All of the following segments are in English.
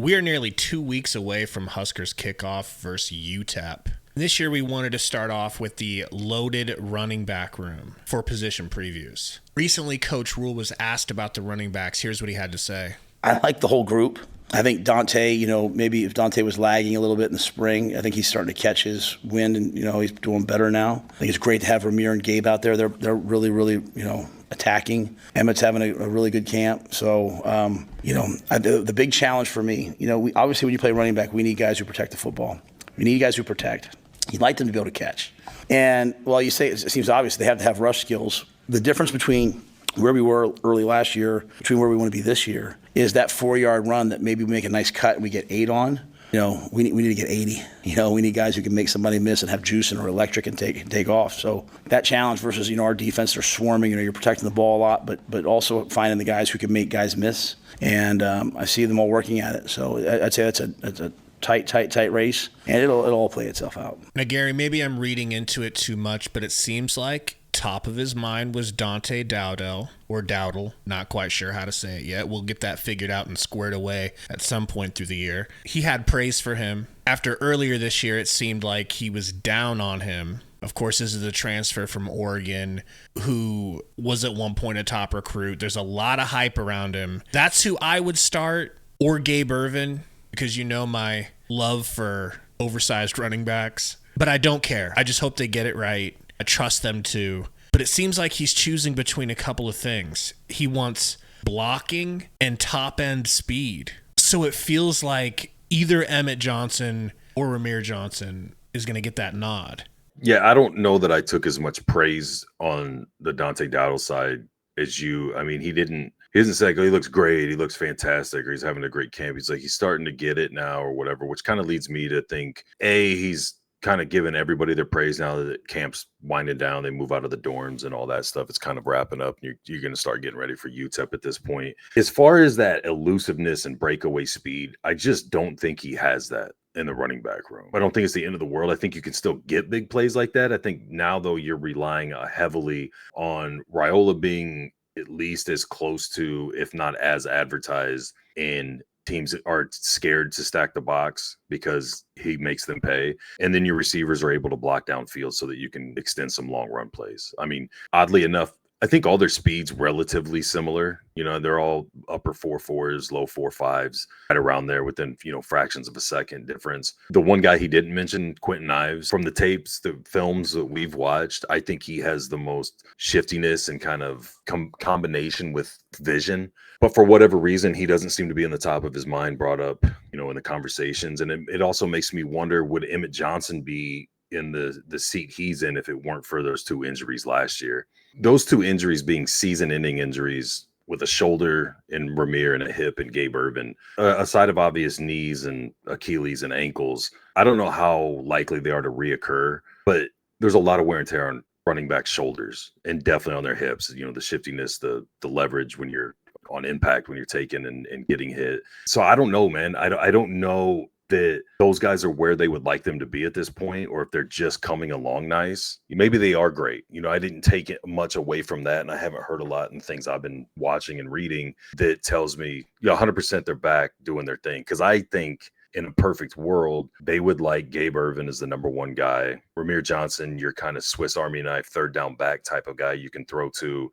We are nearly 2 weeks away from Huskers kickoff versus UTEP. This year we wanted to start off with the loaded running back room for position previews. Recently, Coach Rule was asked about the running backs. Here's what he had to say. I like the whole group. I think Dante, maybe if Dante was lagging a little bit in the spring, I think he's starting to catch his wind and, he's doing better now. I think it's great to have Ramir and Gabe out there. They're really, really, attacking. Emmett's having a really good camp. So, the big challenge for me, obviously when you play running back, we need guys who protect the football. We need guys who protect. You'd like them to be able to catch. And while you say it seems obvious they have to have rush skills, the difference between where we were early last year, between where we want to be this year, is that 4-yard run that maybe we make a nice cut and we get 8 on. We need to get 80. We need guys who can make somebody miss and have juice and are electric and take off. So that challenge versus, our defense, they're swarming. You're protecting the ball a lot, but also finding the guys who can make guys miss. And I see them all working at it. So I'd say that's a tight race, and it'll all play itself out. Now, Gary, maybe I'm reading into it too much, but it seems like top of his mind was Dante Dowdle, not quite sure how to say it yet. We'll get that figured out and squared away at some point through the year. He had praise for him. After earlier this year, it seemed like he was down on him. Of course, this is a transfer from Oregon who was at one point a top recruit. There's a lot of hype around him. That's who I would start, or Gabe Ervin, because my love for oversized running backs. But I don't care. I just hope they get it right. I trust them to. But it seems like he's choosing between a couple of things. He wants blocking and top-end speed. So it feels like either Emmett Johnson or Ramir Johnson is going to get that nod. Yeah, I don't know that I took as much praise on the Dante Dowdle side as you. I mean, he doesn't say, like, oh, he looks great, he looks fantastic, or he's having a great camp. He's like, he's starting to get it now or whatever, which kind of leads me to think, he's kind of giving everybody their praise now that camp's winding down. They move out of the dorms and all that stuff. It's kind of wrapping up. You're going to start getting ready for UTEP at this point. As far as that elusiveness and breakaway speed, I just don't think he has that in the running back room. I don't think it's the end of the world. I think you can still get big plays like that. I think now, though, you're relying heavily on Raiola being at least as close to, if not as advertised, and teams are scared to stack the box because he makes them pay. And then your receivers are able to block downfield so that you can extend some long run plays. I mean, oddly enough, I think all their speeds relatively similar. They're all upper 4.4s, low 4.5s, right around there within, fractions of a second difference. The one guy he didn't mention, Quentin Ives, from the tapes, the films that we've watched, I think he has the most shiftiness and kind of combination with vision. But for whatever reason, he doesn't seem to be in the top of his mind brought up, in the conversations. And it also makes me wonder, would Emmett Johnson be in the seat he's in if it weren't for those 2 injuries last year? Those 2 injuries being season-ending injuries with a shoulder in Ramir and a hip in Gabe Ervin, aside of obvious knees and Achilles and ankles, I don't know how likely they are to reoccur, but there's a lot of wear and tear on running back shoulders and definitely on their hips. The shiftiness, the leverage when you're on impact, when you're taking and getting hit. So I don't know, man. I don't know that those guys are where they would like them to be at this point, or if they're just coming along nice. Maybe they are great. I didn't take it much away from that, and I haven't heard a lot in things I've been watching and reading that tells me 100% they're back doing their thing. Because I think in a perfect world, they would like Gabe Ervin as the number 1 guy. Ramir Johnson, your kind of Swiss Army knife, third down back type of guy you can throw to,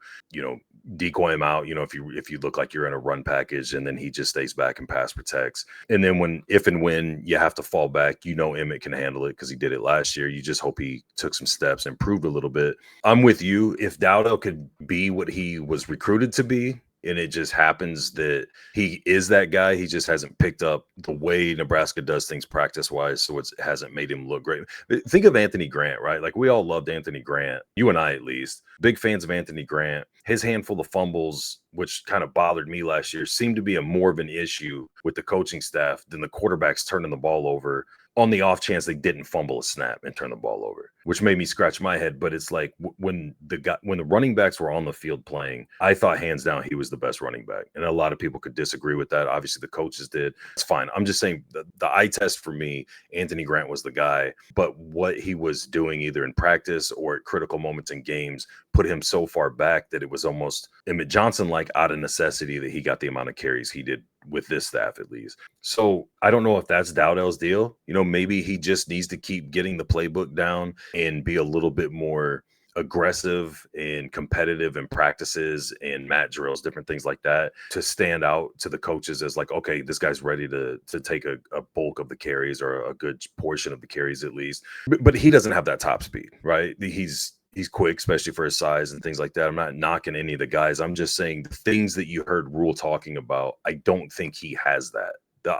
decoy him out, if you look like you're in a run package, and then he just stays back and pass protects. And then if and when you have to fall back, Emmett can handle it because he did it last year. You just hope he took some steps, improved a little bit. I'm with you. If Dowdle could be what he was recruited to be, and it just happens that he is that guy, he just hasn't picked up the way Nebraska does things practice-wise, so it hasn't made him look great. Think of Anthony Grant, right? Like, we all loved Anthony Grant, you and I at least. Big fans of Anthony Grant. His handful of fumbles, which kind of bothered me last year, seemed to be a more of an issue with the coaching staff than the quarterbacks turning the ball over on the off chance they didn't fumble a snap and turn the ball over, which made me scratch my head. But it's like when the running backs were on the field playing, I thought hands down he was the best running back. And a lot of people could disagree with that. Obviously, the coaches did. It's fine. I'm just saying the eye test for me, Anthony Grant was the guy. But what he was doing either in practice or at critical moments in games put him so far back that it was almost Emmett Johnson like out of necessity that he got the amount of carries he did with this staff at least. So I don't know if that's Dowdell's deal. Maybe he just needs to keep getting the playbook down and be a little bit more aggressive and competitive in practices and mat drills, different things like that, to stand out to the coaches as like, okay, this guy's ready to take a bulk of the carries or a good portion of the carries at least. But he doesn't have that top speed, right? He's quick, especially for his size and things like that. I'm not knocking any of the guys. I'm just saying the things that you heard Rule talking about, I don't think he has that.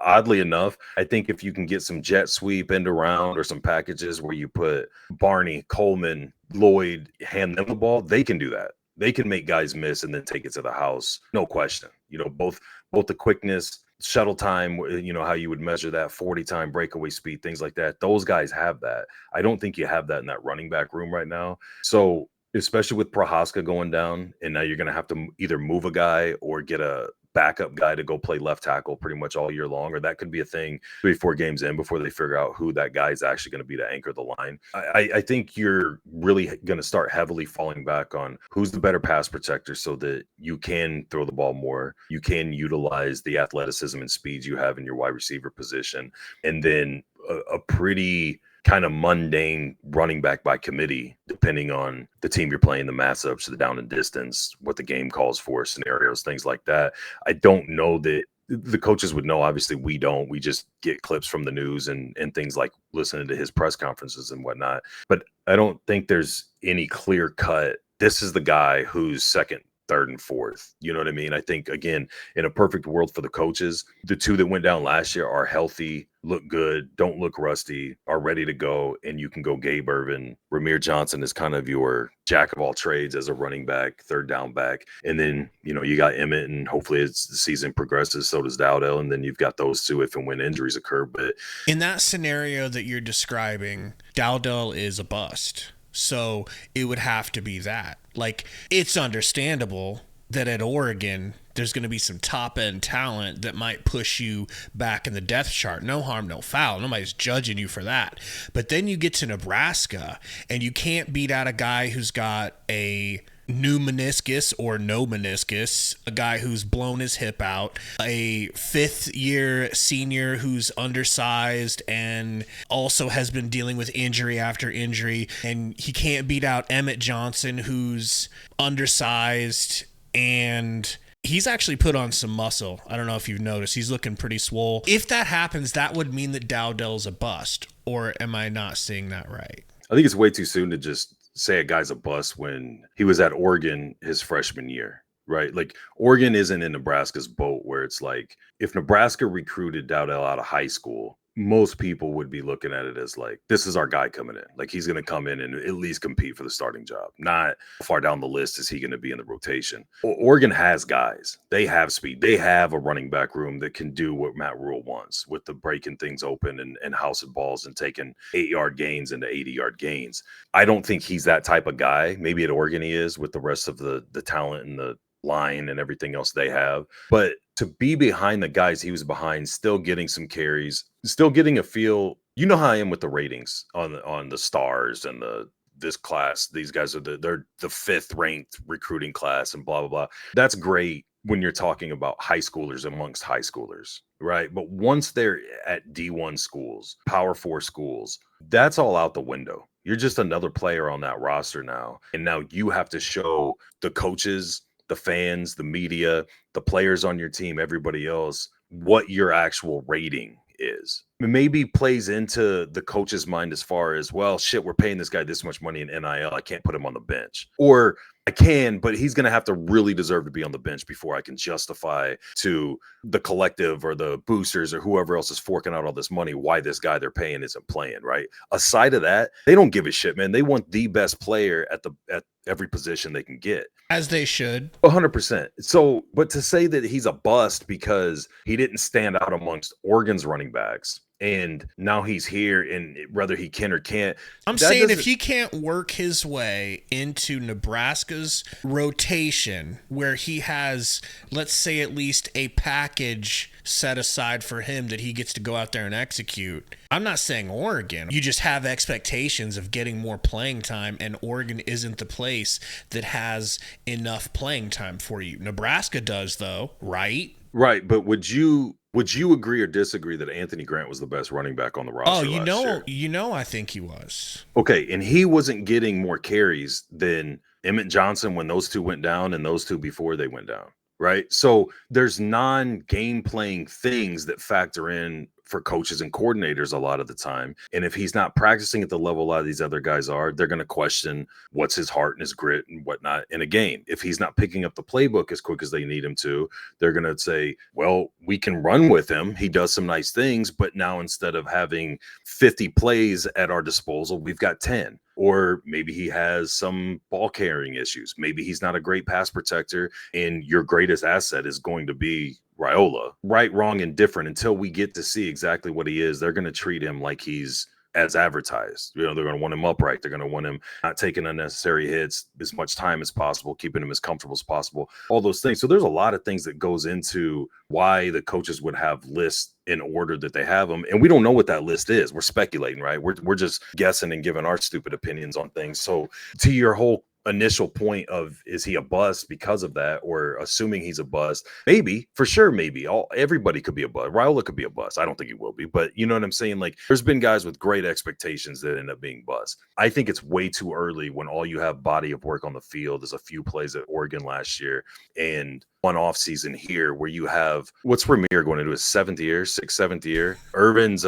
Oddly enough, I think if you can get some jet sweep end around or some packages where you put Barney, Coleman, Lloyd, hand them the ball, they can do that. They can make guys miss and then take it to the house. No question. Both the quickness, shuttle time, how you would measure that 40 time breakaway speed, things like that. Those guys have that. I don't think you have that in that running back room right now. So especially with Prohaska going down, and now you're going to have to either move a guy or get a backup guy to go play left tackle pretty much all year long, or that could be a thing 3-4 games in before they figure out who that guy is actually going to be to anchor the line. I think you're really going to start heavily falling back on who's the better pass protector so that you can throw the ball more, you can utilize the athleticism and speeds you have in your wide receiver position, and then a pretty kind of mundane running back by committee, depending on the team you're playing, the matchups, the down and distance, what the game calls for, scenarios, things like that. I don't know that the coaches would know. Obviously, we don't. We just get clips from the news and things like listening to his press conferences and whatnot. But I don't think there's any clear cut, this is the guy who's second, third, and fourth. You know what I mean? I think, again, in a perfect world for the coaches, the two that went down last year are healthy, look good, don't look rusty, are ready to go, and you can go Gabe Irvin. Ramir Johnson is kind of your jack of all trades as a running back, third down back. And then, you got Emmett, and hopefully as the season progresses, so does Dowdell. And then you've got those two if and when injuries occur. But in that scenario that you're describing, Dowdell is a bust. So it would have to be that. Like, it's understandable that at Oregon, there's going to be some top-end talent that might push you back in the depth chart. No harm, no foul. Nobody's judging you for that. But then you get to Nebraska, and you can't beat out a guy who's got a new meniscus or no meniscus, a guy who's blown his hip out, a fifth-year senior who's undersized and also has been dealing with injury after injury, and he can't beat out Emmett Johnson, who's undersized, and he's actually put on some muscle. I don't know if you've noticed. He's looking pretty swole. If that happens, that would mean that Dowdell's a bust, or am I not seeing that right? I think it's way too soon to just say a guy's a bust when he was at Oregon his freshman year, right? Like, Oregon isn't in Nebraska's boat where it's like, if Nebraska recruited Dowdell out of high school, most people would be looking at it as like, this is our guy coming in. Like, he's going to come in and at least compete for the starting job. Not how far down the list is he going to be in the rotation. Oregon has guys. They have speed. They have a running back room that can do what Matt Rule wants with the breaking things open and housing balls and taking 8-yard gains into 80-yard gains. I don't think he's that type of guy. Maybe at Oregon he is with the rest of the talent and the line and everything else they have. But to be behind the guys he was behind, still getting some carries, still getting a feel. You know how I am with the ratings on the stars and this class. These guys are they're the 5th ranked recruiting class and blah blah blah. That's great when you're talking about high schoolers amongst high schoolers, right? But once they're at D1 schools, Power 4 schools, that's all out the window. You're just another player on that roster now, and now you have to show the coaches, the fans, the media, the players on your team, everybody else, what your actual rating is. It maybe plays into the coach's mind as far as, well, shit, we're paying this guy this much money in NIL. I can't put him on the bench. Or I can, but he's going to have to really deserve to be on the bench before I can justify to the collective or the boosters or whoever else is forking out all this money why this guy they're paying isn't playing, right? Aside of that, they don't give a shit, man. They want the best player at every position they can get. As they should. 100%. So, but to say that he's a bust because he didn't stand out amongst Oregon's running backs and now he's here, and whether he can or can't, I'm that saying if doesn't. he can't work his way into Nebraska's rotation where he has, let's say, at least a package set aside for him that he gets to go out there and execute. I'm not saying Oregon. You just have expectations of getting more playing time, and Oregon isn't the place that has enough playing time for you. Nebraska does, though, right? Right, but would you agree or disagree that Anthony Grant was the best running back on the Oh, roster last year? I think he was. Okay, and he wasn't getting more carries than Emmett Johnson when those two went down and those two before they went down, right? So there's non-game playing things that factor in for coaches and coordinators a lot of the time. And if he's not practicing at the level a lot of these other guys are, they're going to question what's his heart and his grit and whatnot in a game. If he's not picking up the playbook as quick as they need him to, they're going to say, well, we can run with him. He does some nice things, but now instead of having 50 plays at our disposal, we've got 10. Or maybe he has some ball carrying issues. Maybe he's not a great pass protector, and your greatest asset is going to be Raiola. Right, wrong, and different. Until we get to see exactly what he is, they're going to treat him like he's as advertised. They're going to want him upright. They're going to want him not taking unnecessary hits, as much time as possible, keeping him as comfortable as possible, all those things. So there's a lot of things that goes into why the coaches would have lists in order that they have them. And we don't know what that list is. We're speculating, right? We're just guessing and giving our stupid opinions on things. So to your whole initial point of, is he a bust because of that, or assuming he's a bust, maybe, for sure, maybe everybody could be a bust. Raiola could be a bust. I don't think he will be, but you know what I'm saying? Like, there's been guys with great expectations that end up being bust. I think it's way too early when all you have body of work on the field is a few plays at Oregon last year and one off season here, where you have, what's Ramir going into his seventh year. Irvin's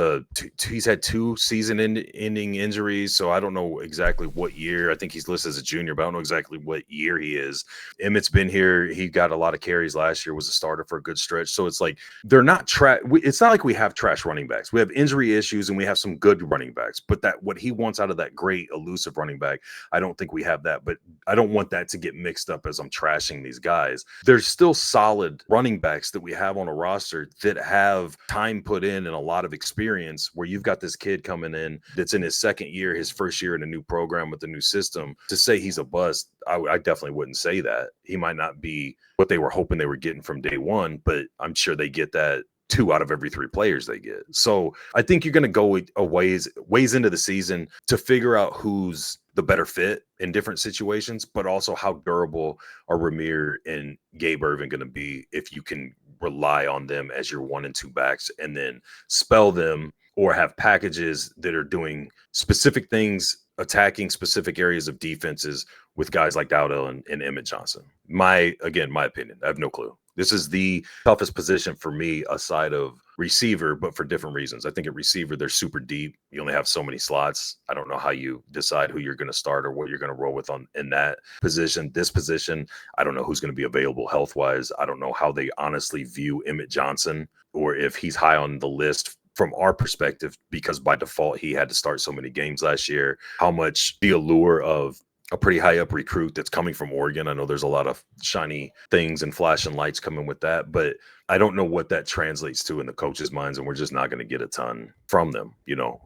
he's had two season ending injuries, so I don't know exactly what year. I think he's listed as a junior, but I don't know exactly what year he is. Emmett's been here. He got a lot of carries last year, was a starter for a good stretch. So it's like, they're not trash. It's not like we have trash running backs. We have injury issues and we have some good running backs, but that what he wants out of that great elusive running back, I don't think we have that. But I don't want that to get mixed up as I'm trashing these guys. There's still solid running backs that we have on a roster that have time put in and a lot of experience, where you've got this kid coming in that's in his second year, his first year in a new program with a new system. To say he's a bust, I definitely wouldn't say that. He might not be what they were hoping they were getting from day one, but I'm sure they get that 2 out of every 3 players they get. So I think you're going to go a ways into the season to figure out who's the better fit in different situations, but also how durable are Ramir and Gabe Irvin going to be if you can rely on them as your 1 and 2 backs, and then spell them or have packages that are doing specific things, attacking specific areas of defenses with guys like Dowdell and Emmett Johnson. My opinion. I have no clue. This is the toughest position for me aside of receiver, but for different reasons. I think at receiver, they're super deep. You only have so many slots. I don't know how you decide who you're going to start or what you're going to roll with in that position. This position, I don't know who's going to be available health-wise. I don't know how they honestly view Emmett Johnson, or if he's high on the list from our perspective, because by default, he had to start so many games last year. How much the allure of a pretty high up recruit that's coming from Oregon. I know there's a lot of shiny things and flashing lights coming with that, but I don't know what that translates to in the coaches' minds, and we're just not going to get a ton from them,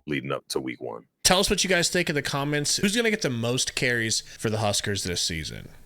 leading up to week 1. Tell us what you guys think in the comments. Who's going to get the most carries for the Huskers this season?